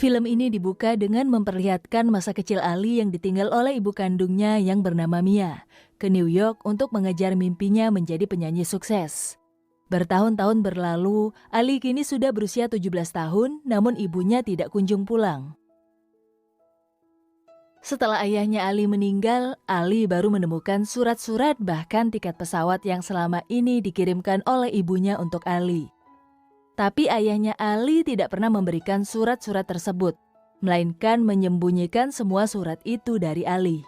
Film ini dibuka dengan memperlihatkan masa kecil Ali yang ditinggal oleh ibu kandungnya yang bernama Mia ke New York untuk mengejar mimpinya menjadi penyanyi sukses. Bertahun-tahun berlalu, Ali kini sudah berusia 17 tahun, namun ibunya tidak kunjung pulang. Setelah ayahnya Ali meninggal, Ali baru menemukan surat-surat bahkan tiket pesawat yang selama ini dikirimkan oleh ibunya untuk Ali. Tapi ayahnya Ali tidak pernah memberikan surat-surat tersebut, melainkan menyembunyikan semua surat itu dari Ali.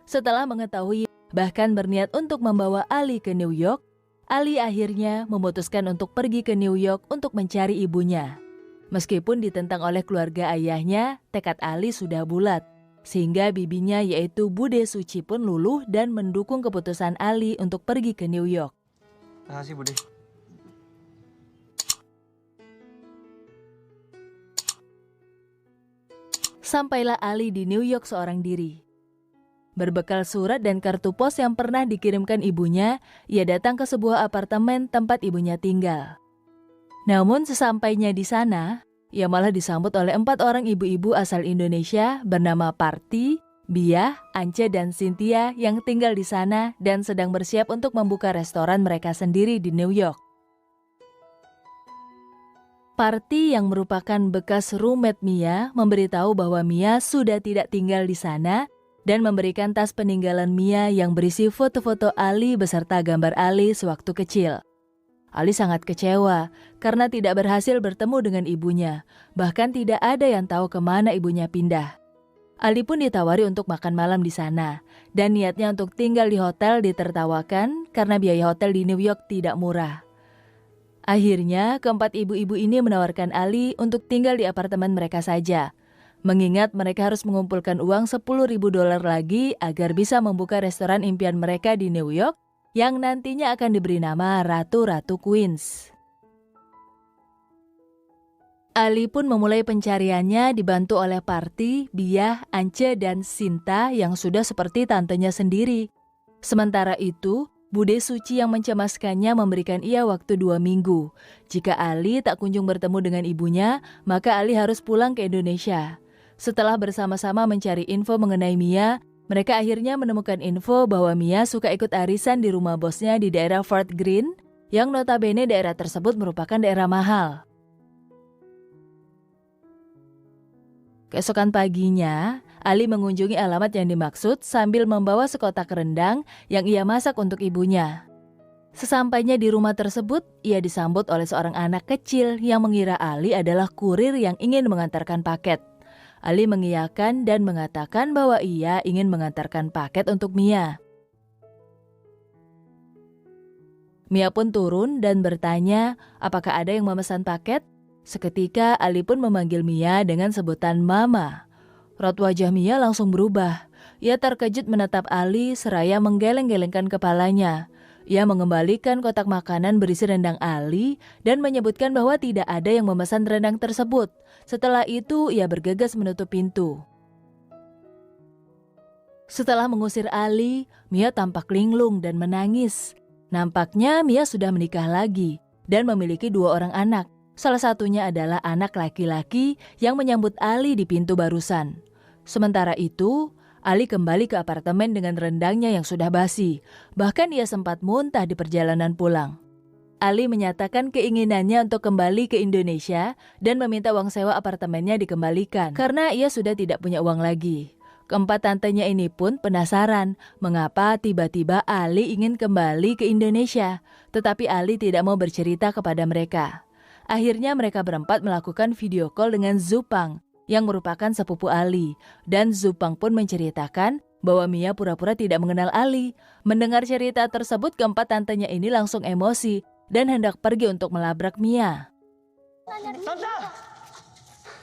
Setelah mengetahui bahkan berniat untuk membawa Ali ke New York, Ali akhirnya memutuskan untuk pergi ke New York untuk mencari ibunya. Meskipun ditentang oleh keluarga ayahnya, tekad Ali sudah bulat. Sehingga bibinya yaitu Bude Suci pun luluh dan mendukung keputusan Ali untuk pergi ke New York. Makasih Bude. Sampailah Ali di New York seorang diri. Berbekal surat dan kartu pos yang pernah dikirimkan ibunya, ia datang ke sebuah apartemen tempat ibunya tinggal. Namun sesampainya di sana, ia malah disambut oleh 4 orang ibu-ibu asal Indonesia bernama Parti, Biah, Ance, dan Cynthia yang tinggal di sana dan sedang bersiap untuk membuka restoran mereka sendiri di New York. Parti yang merupakan bekas roommate Mia memberitahu bahwa Mia sudah tidak tinggal di sana dan memberikan tas peninggalan Mia yang berisi foto-foto Ali beserta gambar Ali sewaktu kecil. Ali sangat kecewa karena tidak berhasil bertemu dengan ibunya, bahkan tidak ada yang tahu kemana ibunya pindah. Ali pun ditawari untuk makan malam di sana, dan niatnya untuk tinggal di hotel ditertawakan karena biaya hotel di New York tidak murah. Akhirnya, keempat ibu-ibu ini menawarkan Ali untuk tinggal di apartemen mereka saja, mengingat mereka harus mengumpulkan uang $10.000 lagi agar bisa membuka restoran impian mereka di New York, yang nantinya akan diberi nama Ratu-Ratu Queens. Ali pun memulai pencariannya dibantu oleh Parti, Biah, Ance, dan Sinta yang sudah seperti tantenya sendiri. Sementara itu, Bude Suci yang mencemaskannya memberikan ia waktu 2 minggu. Jika Ali tak kunjung bertemu dengan ibunya, maka Ali harus pulang ke Indonesia. Setelah bersama-sama mencari info mengenai Mia, mereka akhirnya menemukan info bahwa Mia suka ikut arisan di rumah bosnya di daerah Fort Greene, yang notabene daerah tersebut merupakan daerah mahal. Keesokan paginya, Ali mengunjungi alamat yang dimaksud sambil membawa sekotak rendang yang ia masak untuk ibunya. Sesampainya di rumah tersebut, ia disambut oleh seorang anak kecil yang mengira Ali adalah kurir yang ingin mengantarkan paket. Ali mengiyakan dan mengatakan bahwa ia ingin mengantarkan paket untuk Mia. Mia pun turun dan bertanya apakah ada yang memesan paket. Seketika Ali pun memanggil Mia dengan sebutan Mama. Raut wajah Mia langsung berubah. Ia terkejut menatap Ali seraya menggeleng-gelengkan kepalanya. Ia mengembalikan kotak makanan berisi rendang Ali dan menyebutkan bahwa tidak ada yang memesan rendang tersebut. Setelah itu, ia bergegas menutup pintu. Setelah mengusir Ali, Mia tampak linglung dan menangis. Nampaknya Mia sudah menikah lagi dan memiliki 2 orang anak. Salah satunya adalah anak laki-laki yang menyambut Ali di pintu barusan. Sementara itu, Ali kembali ke apartemen dengan rendangnya yang sudah basi. Bahkan ia sempat muntah di perjalanan pulang. Ali menyatakan keinginannya untuk kembali ke Indonesia dan meminta uang sewa apartemennya dikembalikan karena ia sudah tidak punya uang lagi. Keempat tantenya ini pun penasaran mengapa tiba-tiba Ali ingin kembali ke Indonesia, tetapi Ali tidak mau bercerita kepada mereka. Akhirnya mereka berempat melakukan video call dengan Zupang yang merupakan sepupu Ali, dan Zupang pun menceritakan bahwa Mia pura-pura tidak mengenal Ali. Mendengar cerita tersebut, keempat tantenya ini langsung emosi dan hendak pergi untuk melabrak Mia.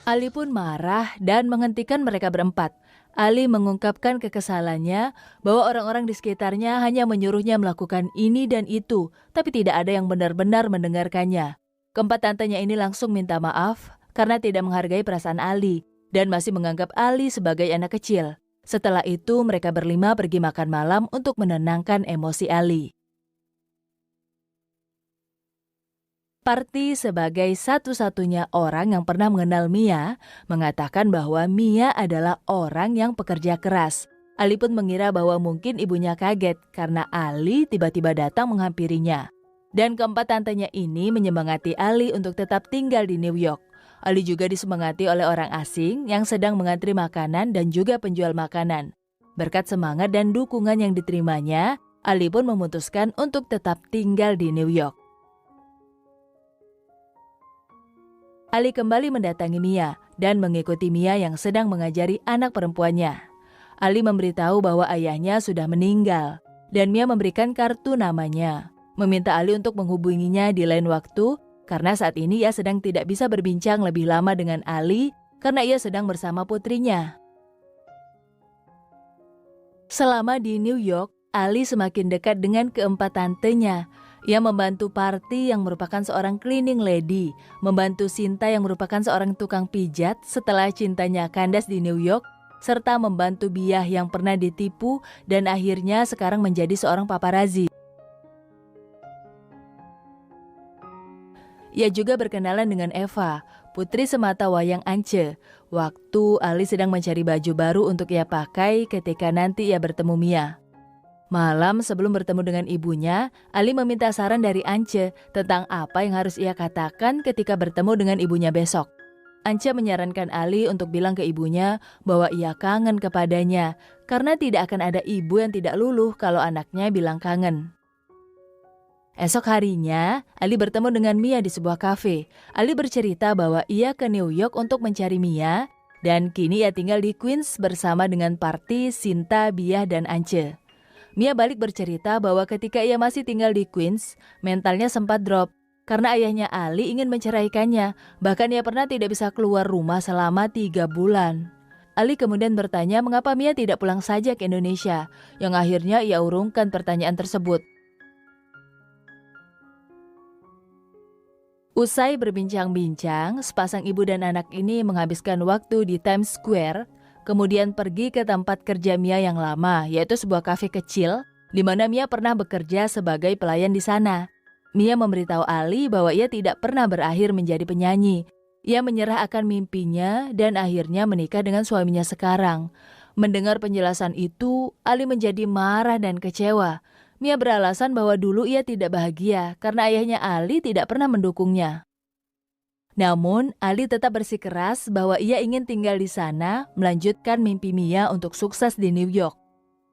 Ali pun marah dan menghentikan mereka berempat. Ali mengungkapkan kekesalannya bahwa orang-orang di sekitarnya hanya menyuruhnya melakukan ini dan itu, tapi tidak ada yang benar-benar mendengarkannya. Keempat tantenya ini langsung minta maaf karena tidak menghargai perasaan Ali dan masih menganggap Ali sebagai anak kecil. Setelah itu mereka berlima pergi makan malam untuk menenangkan emosi Ali. Parti sebagai satu-satunya orang yang pernah mengenal Mia mengatakan bahwa Mia adalah orang yang pekerja keras. Ali pun mengira bahwa mungkin ibunya kaget karena Ali tiba-tiba datang menghampirinya. Dan keempat tantenya ini menyemangati Ali untuk tetap tinggal di New York. Ali juga disemangati oleh orang asing yang sedang mengantri makanan dan juga penjual makanan. Berkat semangat dan dukungan yang diterimanya, Ali pun memutuskan untuk tetap tinggal di New York. Ali kembali mendatangi Mia dan mengikuti Mia yang sedang mengajari anak perempuannya. Ali memberitahu bahwa ayahnya sudah meninggal dan Mia memberikan kartu namanya. Meminta Ali untuk menghubunginya di lain waktu karena saat ini ia sedang tidak bisa berbincang lebih lama dengan Ali karena ia sedang bersama putrinya. Selama di New York, Ali semakin dekat dengan keempat tantenya. Ia membantu Parti yang merupakan seorang cleaning lady, membantu Sinta yang merupakan seorang tukang pijat setelah cintanya kandas di New York, serta membantu Biah yang pernah ditipu dan akhirnya sekarang menjadi seorang paparazi. Ia juga berkenalan dengan Eva, putri semata wayang Ance, waktu Ali sedang mencari baju baru untuk ia pakai ketika nanti ia bertemu Mia. Malam sebelum bertemu dengan ibunya, Ali meminta saran dari Ance tentang apa yang harus ia katakan ketika bertemu dengan ibunya besok. Ance menyarankan Ali untuk bilang ke ibunya bahwa ia kangen kepadanya, karena tidak akan ada ibu yang tidak luluh kalau anaknya bilang kangen. Esok harinya, Ali bertemu dengan Mia di sebuah kafe. Ali bercerita bahwa ia ke New York untuk mencari Mia, dan kini ia tinggal di Queens bersama dengan Parti, Sinta, Biah, dan Ance. Mia balik bercerita bahwa ketika ia masih tinggal di Queens, mentalnya sempat drop karena ayahnya Ali ingin menceraikannya, bahkan ia pernah tidak bisa keluar rumah selama 3 bulan. Ali kemudian bertanya mengapa Mia tidak pulang saja ke Indonesia, yang akhirnya ia urungkan pertanyaan tersebut. Usai berbincang-bincang, sepasang ibu dan anak ini menghabiskan waktu di Times Square, kemudian pergi ke tempat kerja Mia yang lama, yaitu sebuah kafe kecil, di mana Mia pernah bekerja sebagai pelayan di sana. Mia memberitahu Ali bahwa ia tidak pernah berakhir menjadi penyanyi. Ia menyerah akan mimpinya dan akhirnya menikah dengan suaminya sekarang. Mendengar penjelasan itu, Ali menjadi marah dan kecewa. Mia beralasan bahwa dulu ia tidak bahagia karena ayahnya Ali tidak pernah mendukungnya. Namun, Ali tetap bersikeras bahwa ia ingin tinggal di sana, melanjutkan mimpi Mia untuk sukses di New York.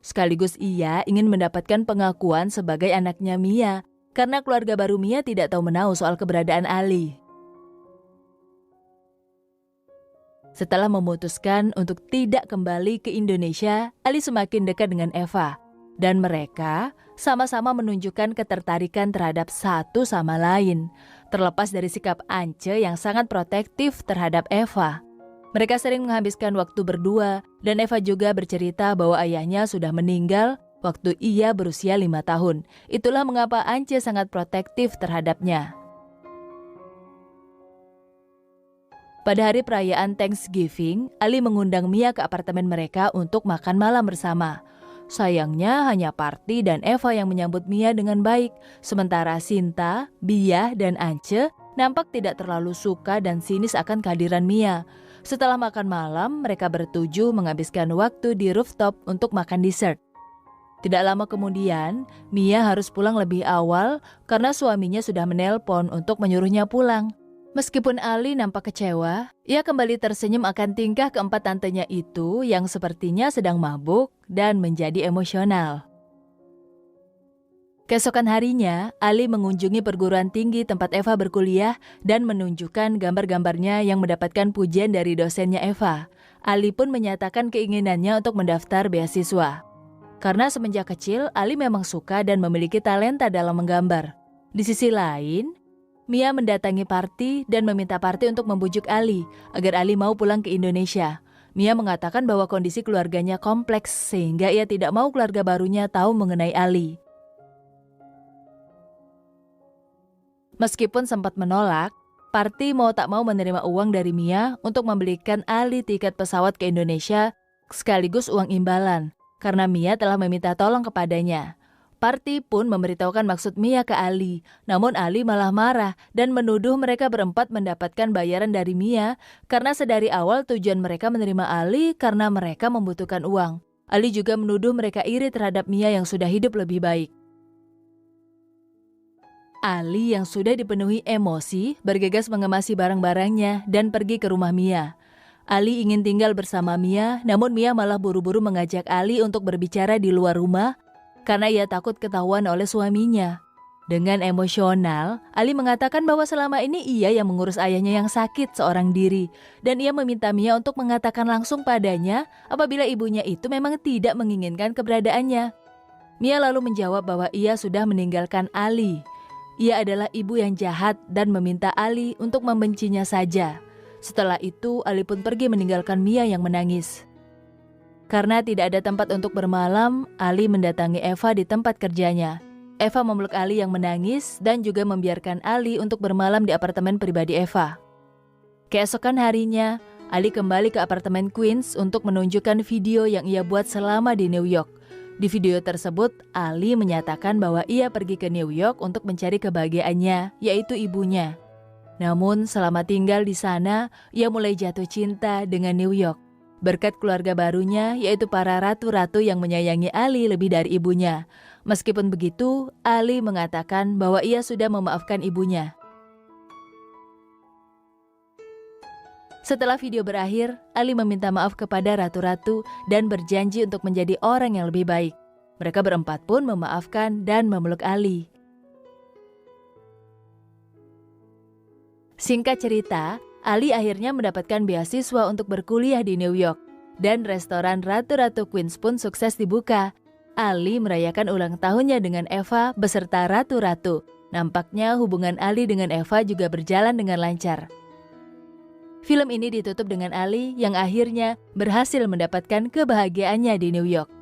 Sekaligus ia ingin mendapatkan pengakuan sebagai anaknya Mia, karena keluarga baru Mia tidak tahu menahu soal keberadaan Ali. Setelah memutuskan untuk tidak kembali ke Indonesia, Ali semakin dekat dengan Eva. Dan mereka sama-sama menunjukkan ketertarikan terhadap satu sama lain, terlepas dari sikap Ance yang sangat protektif terhadap Eva. Mereka sering menghabiskan waktu berdua, dan Eva juga bercerita bahwa ayahnya sudah meninggal waktu ia berusia 5 tahun. Itulah mengapa Ance sangat protektif terhadapnya. Pada hari perayaan Thanksgiving, Ali mengundang Mia ke apartemen mereka untuk makan malam bersama. Sayangnya hanya Parti dan Eva yang menyambut Mia dengan baik, sementara Sinta, Biah, dan Ance nampak tidak terlalu suka dan sinis akan kehadiran Mia. Setelah makan malam, mereka bertujuh menghabiskan waktu di rooftop untuk makan dessert. Tidak lama kemudian, Mia harus pulang lebih awal karena suaminya sudah menelpon untuk menyuruhnya pulang. Meskipun Ali nampak kecewa, ia kembali tersenyum akan tingkah keempat tantenya itu yang sepertinya sedang mabuk dan menjadi emosional. Keesokan harinya, Ali mengunjungi perguruan tinggi tempat Eva berkuliah dan menunjukkan gambar-gambarnya yang mendapatkan pujian dari dosennya Eva. Ali pun menyatakan keinginannya untuk mendaftar beasiswa. Karena semenjak kecil, Ali memang suka dan memiliki talenta dalam menggambar. Di sisi lain, Mia mendatangi Parti dan meminta Parti untuk membujuk Ali agar Ali mau pulang ke Indonesia. Mia mengatakan bahwa kondisi keluarganya kompleks sehingga ia tidak mau keluarga barunya tahu mengenai Ali. Meskipun sempat menolak, Parti mau tak mau menerima uang dari Mia untuk membelikan Ali tiket pesawat ke Indonesia sekaligus uang imbalan karena Mia telah meminta tolong kepadanya. Parti pun memberitahukan maksud Mia ke Ali, namun Ali malah marah dan menuduh mereka berempat mendapatkan bayaran dari Mia karena sedari awal tujuan mereka menerima Ali karena mereka membutuhkan uang. Ali juga menuduh mereka iri terhadap Mia yang sudah hidup lebih baik. Ali yang sudah dipenuhi emosi bergegas mengemasi barang-barangnya dan pergi ke rumah Mia. Ali ingin tinggal bersama Mia, namun Mia malah buru-buru mengajak Ali untuk berbicara di luar rumah karena ia takut ketahuan oleh suaminya. Dengan emosional, Ali mengatakan bahwa selama ini ia yang mengurus ayahnya yang sakit seorang diri dan ia meminta Mia untuk mengatakan langsung padanya apabila ibunya itu memang tidak menginginkan keberadaannya. Mia lalu menjawab bahwa ia sudah meninggalkan Ali. Ia adalah ibu yang jahat dan meminta Ali untuk membencinya saja. Setelah itu, Ali pun pergi meninggalkan Mia yang menangis. Karena tidak ada tempat untuk bermalam, Ali mendatangi Eva di tempat kerjanya. Eva memeluk Ali yang menangis dan juga membiarkan Ali untuk bermalam di apartemen pribadi Eva. Keesokan harinya, Ali kembali ke apartemen Queens untuk menunjukkan video yang ia buat selama di New York. Di video tersebut, Ali menyatakan bahwa ia pergi ke New York untuk mencari kebahagiaannya, yaitu ibunya. Namun selama tinggal di sana, ia mulai jatuh cinta dengan New York. Berkat keluarga barunya, yaitu para ratu-ratu yang menyayangi Ali lebih dari ibunya. Meskipun begitu, Ali mengatakan bahwa ia sudah memaafkan ibunya. Setelah video berakhir, Ali meminta maaf kepada ratu-ratu dan berjanji untuk menjadi orang yang lebih baik. Mereka berempat pun memaafkan dan memeluk Ali. Singkat cerita, Ali akhirnya mendapatkan beasiswa untuk berkuliah di New York. Dan restoran Ratu-Ratu Queens pun sukses dibuka. Ali merayakan ulang tahunnya dengan Eva beserta ratu-ratu. Nampaknya hubungan Ali dengan Eva juga berjalan dengan lancar. Film ini ditutup dengan Ali yang akhirnya berhasil mendapatkan kebahagiaannya di New York.